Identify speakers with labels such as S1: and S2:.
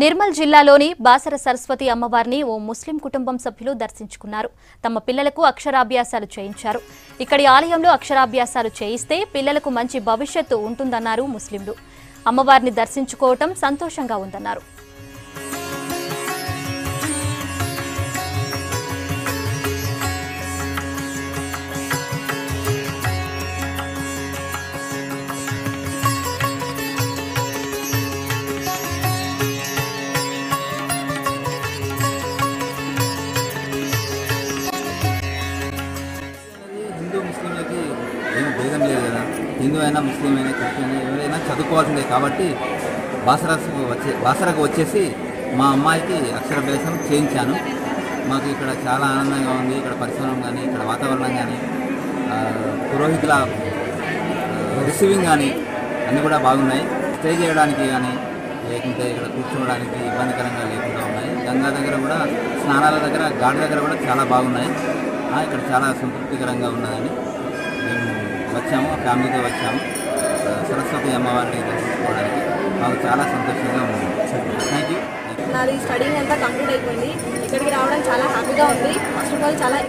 S1: నిర్మల్ జిల్లాలోని బాసర సరస్వతి అమ్మవారిని ఓ ముస్లిం కుటుంబం సభ్యులు దర్శించుకున్నారు. తమ పిల్లలకు అక్షరాభ్యాసాలు చేయించారు. ఇక్కడి ఆలయంలో అక్షరాభ్యాసాలు చేయిస్తే పిల్లలకు మంచి భవిష్యత్తు ఉంటుందన్నారు ముస్లింలు. అమ్మవారిని దర్శించుకోవటం సంతోషంగా ఉందన్నారు.
S2: హిందూ ముస్లింలకి ఏం భేదం లేదు కదా. హిందూ అయినా ముస్లిం అయినా క్రిస్టియన్ ఎవరైనా చదువుకోవాల్సిందే. కాబట్టి బాసరకు వచ్చేసి మా అమ్మాయికి అక్షరాభ్యాసం చేయించాను. మాకు ఇక్కడ చాలా ఆనందంగా ఉంది. ఇక్కడ పరిసరం కానీ, ఇక్కడ వాతావరణం కానీ, పురోహితుల రిసీవింగ్ కానీ అన్నీ కూడా బాగున్నాయి. స్టే చేయడానికి కానీ లేకుంటే ఇక్కడ కూర్చోవడానికి ఇబ్బందికరంగా లేకుండా ఉన్నాయి. గంగా దగ్గర కూడా, స్నానాల దగ్గర, ఘాట్ దగ్గర కూడా చాలా బాగున్నాయి. ఇక్కడ చాలా సంతృప్తికరంగా ఉన్నదని మేము వచ్చాము, ఫ్యామిలీతో వచ్చాము సరస్వతి అమ్మవారిని దర్శించుకోవడానికి. మాకు చాలా సంతోషంగా ఉంది. Thank you.
S3: నాది స్టడీయింగ్ అంతా కంప్లీట్ అయిపోయింది. ఇక్కడికి రావడం చాలా హ్యాపీగా ఉంది. ఫస్ట్ ఆఫ్ ఆల్ చాలా